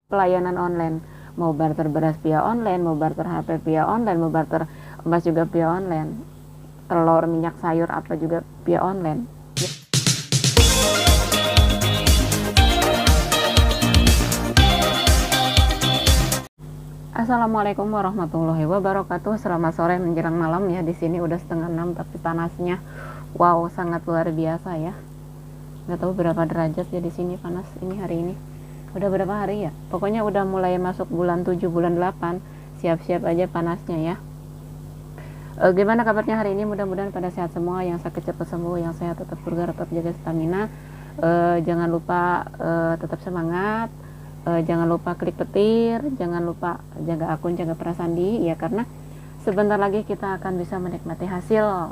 pelayanan online, mau barter beras via online, mau barter HP via online, mau barter emas juga via online, telur, minyak, sayur apa juga via online. Assalamualaikum warahmatullahi wabarakatuh. Selamat sore menjelang malam ya. Di sini udah setengah 6 tapi panasnya wow sangat luar biasa ya. Nggak tahu berapa derajat ya di sini panas ini hari ini. Udah berapa hari ya? Pokoknya udah mulai masuk bulan 7 bulan 8. Siap-siap aja panasnya ya. Gimana kabarnya hari ini? Mudah-mudahan pada sehat semua. Yang sakit cepat sembuh, yang sehat tetap bergerak, tetap jaga stamina. Jangan lupa tetap semangat. Jangan lupa klik petir, jangan lupa jaga akun, jaga perasaan ya, karena sebentar lagi kita akan bisa menikmati hasil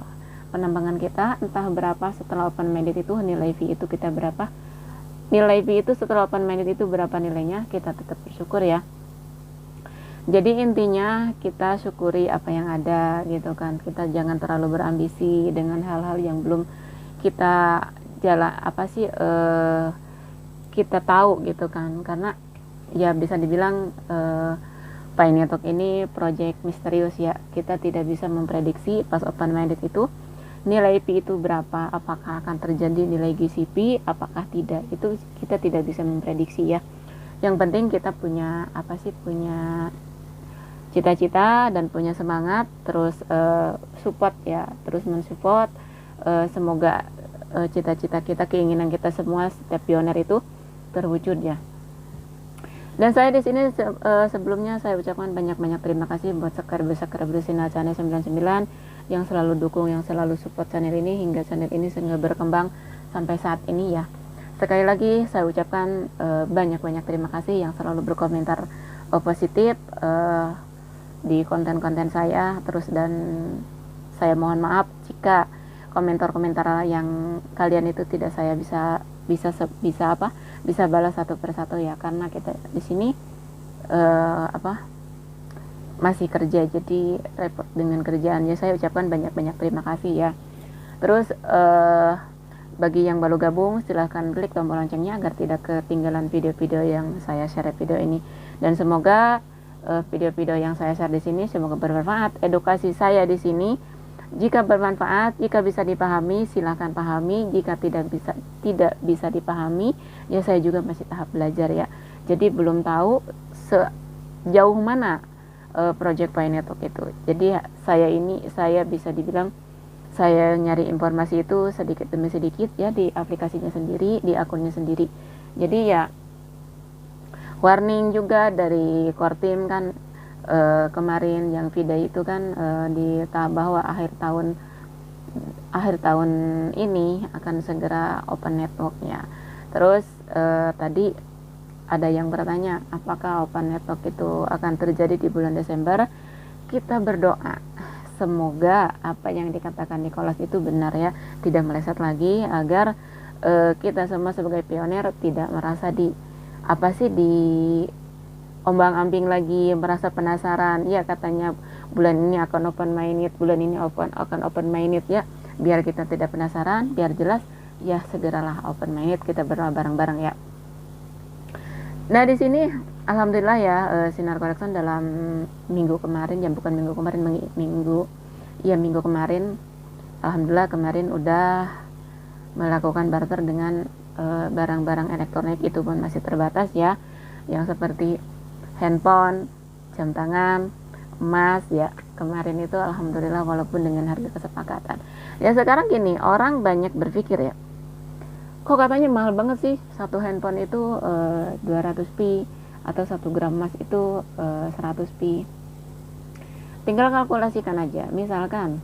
penambangan kita. Entah berapa setelah open minded itu nilai fee itu kita berapa, nilai fee itu setelah open minded itu berapa nilainya, kita tetap bersyukur ya. Jadi intinya kita syukuri apa yang ada gitu kan. Kita jangan terlalu berambisi dengan hal-hal yang belum kita kita tahu gitu kan, karena ya bisa dibilang Pioneer Talk ini project misterius ya. Kita tidak bisa memprediksi pas open minded itu nilai P itu berapa, apakah akan terjadi nilai GCP, apakah tidak, itu kita tidak bisa memprediksi ya. Yang penting kita punya punya cita-cita dan punya semangat, terus support ya, terus mensupport. Semoga cita-cita kita, keinginan kita semua setiap pioner itu terwujud ya. Dan saya di sini sebelumnya saya ucapkan banyak-banyak terima kasih buat subscriber Sinar Channel 99 yang selalu dukung, yang selalu support channel ini hingga channel ini sehingga berkembang sampai saat ini ya. Sekali lagi saya ucapkan banyak-banyak terima kasih yang selalu berkomentar positif di konten-konten saya terus, dan saya mohon maaf jika komentar-komentar yang kalian itu tidak saya bisa balas satu persatu ya, karena kita di sini masih kerja, jadi repot dengan kerjaannya. Saya ucapkan banyak-banyak terima kasih ya. Terus bagi yang baru gabung silahkan klik tombol loncengnya agar tidak ketinggalan video-video yang saya share video ini, dan semoga video-video yang saya share di sini semoga bermanfaat. Edukasi saya di sini jika bermanfaat, jika bisa dipahami, silahkan pahami. Jika tidak bisa dipahami, ya saya juga masih tahap belajar ya. Jadi belum tahu sejauh mana project Pioneer Talk itu. Jadi saya bisa dibilang saya nyari informasi itu sedikit demi sedikit ya, di aplikasinya sendiri, di akunnya sendiri. Jadi ya warning juga dari core team kan. Kemarin yang video itu kan di tahap bahwa akhir tahun ini akan segera open networknya. Terus tadi ada yang bertanya apakah open network itu akan terjadi di bulan Desember. Kita berdoa semoga apa yang dikatakan Nicholas itu benar ya, tidak meleset lagi, agar kita semua sebagai pioner tidak merasa di ombang-ambing lagi, merasa penasaran ya, katanya bulan ini akan open minded, bulan ini akan open minded ya. Biar kita tidak penasaran, biar jelas ya, segeralah open minded, kita berdoa bareng-bareng ya. Nah di sini alhamdulillah ya, Sinar Korekson dalam minggu kemarin minggu kemarin alhamdulillah kemarin udah melakukan barter dengan barang-barang elektronik, itu pun masih terbatas ya, yang seperti handphone, jam tangan, emas ya. Kemarin itu alhamdulillah walaupun dengan harga kesepakatan. Ya sekarang gini, orang banyak berpikir ya, kok katanya mahal banget sih satu handphone itu 200 pi, atau 1 gram emas itu 100 pi. Tinggal kalkulasikan aja, misalkan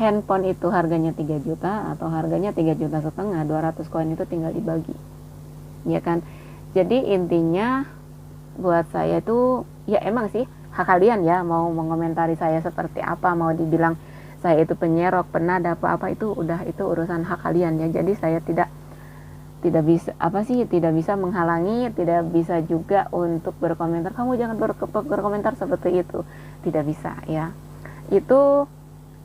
handphone itu harganya 3 juta atau harganya 3,5 juta, 200 koin itu tinggal dibagi ya kan. Jadi intinya buat saya itu ya emang sih hak kalian ya, mau mengomentari saya seperti apa, mau dibilang saya itu penyerok, penada, apa itu urusan hak kalian ya. Jadi saya tidak bisa menghalangi, tidak bisa juga untuk berkomentar kamu jangan berkomentar seperti itu, tidak bisa ya. Itu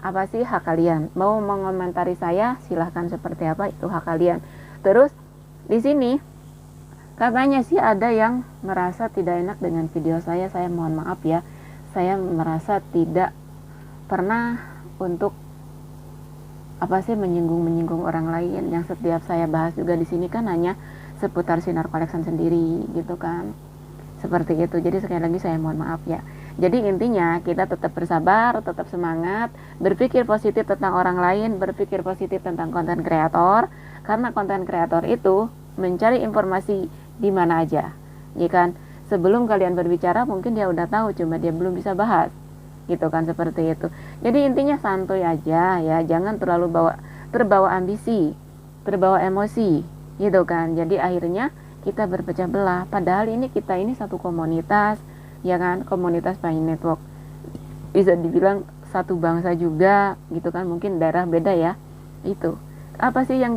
hak kalian, mau mengomentari saya silahkan seperti apa, itu hak kalian. Terus di sini Katanya sih ada yang merasa tidak enak dengan video saya mohon maaf ya. Saya merasa tidak pernah untuk menyinggung orang lain. Yang setiap saya bahas juga di sini kan hanya seputar Sinar Collection sendiri gitu kan. Seperti itu. Jadi sekali lagi saya mohon maaf ya. Jadi intinya kita tetap bersabar, tetap semangat, berpikir positif tentang orang lain, berpikir positif tentang konten kreator, karena konten kreator itu mencari informasi di mana aja, ya kan? Sebelum kalian berbicara mungkin dia udah tahu, cuma dia belum bisa bahas, gitu kan, seperti itu. Jadi intinya santuy aja ya, jangan terlalu terbawa ambisi, terbawa emosi, gitu kan. Jadi akhirnya kita berpecah belah. Padahal kita ini satu komunitas, ya kan? Komunitas Pai Network, bisa dibilang satu bangsa juga, gitu kan. Mungkin daerah beda ya. Itu apa sih yang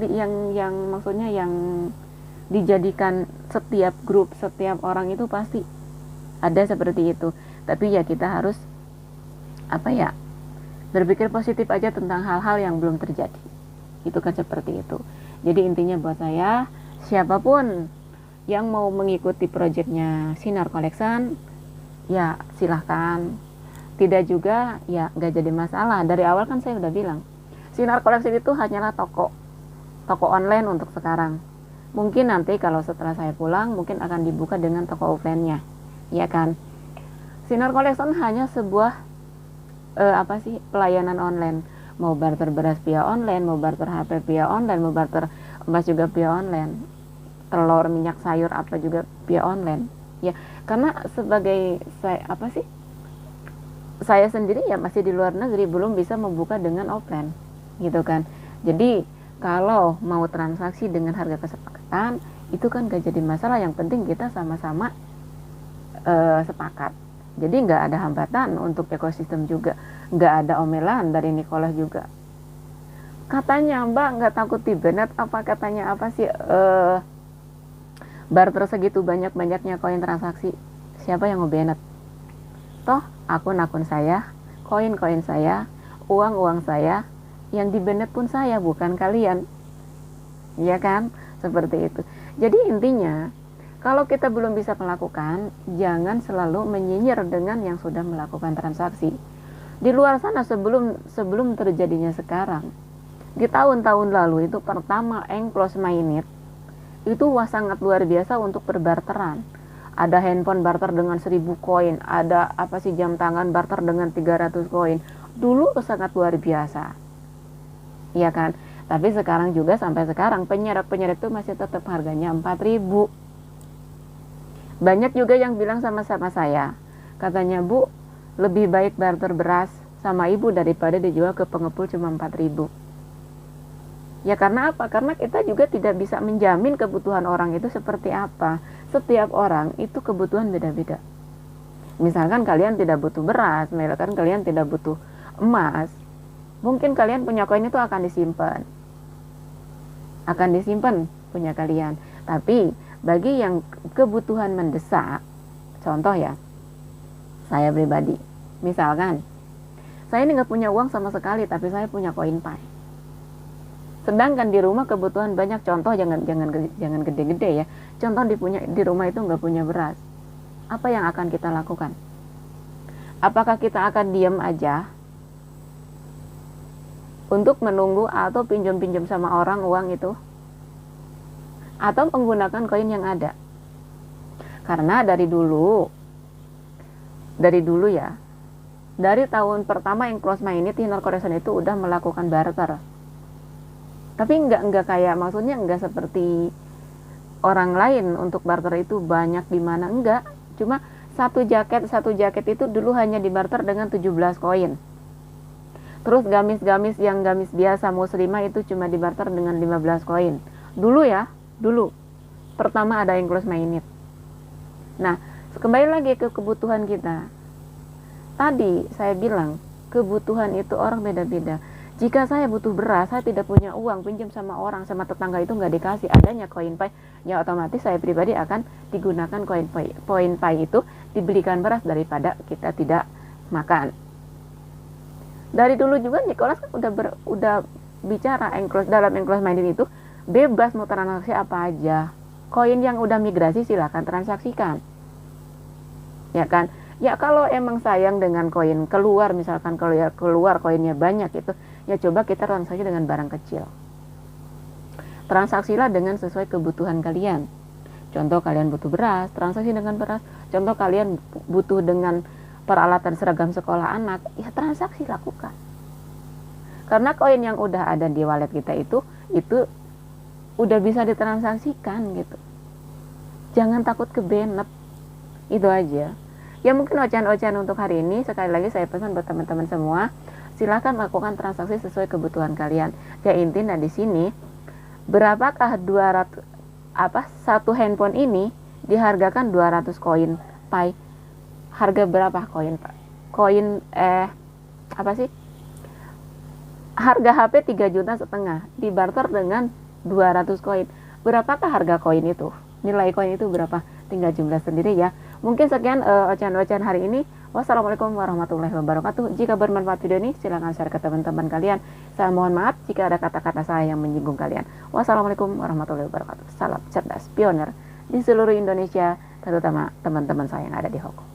maksudnya yang dijadikan setiap grup, setiap orang itu pasti ada seperti itu. Tapi ya kita harus berpikir positif aja tentang hal-hal yang belum terjadi. Itu kan seperti itu. Jadi intinya buat saya, siapapun yang mau mengikuti proyeknya Sinar Collection, ya silahkan. Tidak juga, ya gak jadi masalah. Dari awal kan saya udah bilang, Sinar Collection itu hanyalah toko online untuk sekarang. Mungkin nanti kalau setelah saya pulang mungkin akan dibuka dengan toko offline-nya, ya kan. Sinar Collection hanya sebuah pelayanan online. Mau barter beras via online, mau barter HP via online, mau barter emas juga via online, telur, minyak, sayur apa juga via online. Ya, karena sebagai saya sendiri ya masih di luar negeri, belum bisa membuka dengan offline, gitu kan. Jadi kalau mau transaksi dengan harga kesepakatan itu kan gak jadi masalah, yang penting kita sama-sama sepakat. Jadi nggak ada hambatan untuk ekosistem juga, nggak ada omelan dari Nicholas juga. Katanya Mbak nggak takut dibanet apa, katanya apa sih, barter segitu banyak-banyaknya koin transaksi, siapa yang ngebanet? Toh akun-akun saya, koin-koin saya, uang-uang saya, yang dibanet pun saya, bukan kalian, ya kan, seperti itu. Jadi intinya kalau kita belum bisa melakukan, jangan selalu menyinyir dengan yang sudah melakukan transaksi di luar sana. Sebelum terjadinya sekarang, di tahun-tahun lalu itu pertama Enclose Mainit itu sangat luar biasa untuk berbarteran. Ada handphone barter dengan 1000 koin, ada jam tangan barter dengan 300 koin. Dulu sangat luar biasa, iya kan. Tapi sekarang juga, sampai sekarang penyeret itu masih tetap harganya 4000. Banyak juga yang bilang sama saya, katanya Bu, lebih baik barter beras sama ibu daripada dijual ke pengepul cuma 4000. Ya karena apa? Karena kita juga tidak bisa menjamin kebutuhan orang itu seperti apa. Setiap orang itu kebutuhan beda-beda. Misalkan kalian tidak butuh beras, misalkan kalian tidak butuh emas, mungkin kalian punya koin itu akan disimpan punya kalian. Tapi bagi yang kebutuhan mendesak, contoh ya, saya pribadi, misalkan saya ini nggak punya uang sama sekali, tapi saya punya koin Pai. Sedangkan di rumah kebutuhan banyak, contoh jangan gede-gede ya. Contoh di rumah itu nggak punya beras. Apa yang akan kita lakukan? Apakah kita akan diam aja untuk menunggu atau pinjam-pinjam sama orang uang itu? Atau menggunakan koin yang ada? Karena dari dulu ya, dari tahun pertama Enclose Mainit, Sinar Collection itu udah melakukan barter. Tapi enggak kayak, maksudnya enggak seperti orang lain untuk barter itu banyak di mana, enggak. Cuma satu jaket itu dulu hanya dibarter dengan 17 koin. Terus gamis yang gamis biasa muslimah itu cuma dibarter dengan 15 koin. Dulu pertama ada Enclose Mainit. Nah, kembali lagi ke kebutuhan kita. Tadi saya bilang kebutuhan itu orang beda-beda. Jika saya butuh beras, saya tidak punya uang, pinjam sama orang, sama tetangga itu nggak dikasih, adanya koin Pai, ya otomatis saya pribadi akan digunakan koin Pai itu dibelikan beras daripada kita tidak makan. Dari dulu juga Nicholas kan udah bicara dalam Enclose Mainit itu bebas mau transaksi apa aja, Koin yang udah migrasi silahkan transaksikan, ya kan. Ya kalau emang sayang dengan koin keluar, misalkan kalau ya keluar koinnya banyak itu, ya coba kita transaksi dengan barang kecil. Transaksilah dengan sesuai kebutuhan kalian. Contoh kalian butuh beras, transaksi dengan beras. Contoh kalian butuh dengan peralatan seragam sekolah anak, ya transaksi lakukan. Karena koin yang udah ada di wallet kita itu udah bisa ditransaksikan gitu. Jangan takut kebenet. Itu aja. Ya mungkin ocehan-ocehan untuk hari ini. Sekali lagi saya pesan buat teman-teman semua, silakan lakukan transaksi sesuai kebutuhan kalian. Ya intinya di sini, berapakah satu handphone ini dihargakan 200 koin Pi. Harga berapa koin Pak? Koin harga HP 3,5 juta dibarter dengan 200 koin. Berapakah harga koin itu? Nilai koin itu berapa? Tinggal jumlah sendiri ya. Mungkin sekian ocehan-ocehan hari ini. Wassalamualaikum warahmatullahi wabarakatuh. Jika bermanfaat video ini, silahkan share ke teman-teman kalian. Saya mohon maaf jika ada kata-kata saya yang menyinggung kalian. Wassalamualaikum warahmatullahi wabarakatuh. Salam cerdas pioner di seluruh Indonesia, terutama teman-teman saya yang ada di Hong Kong.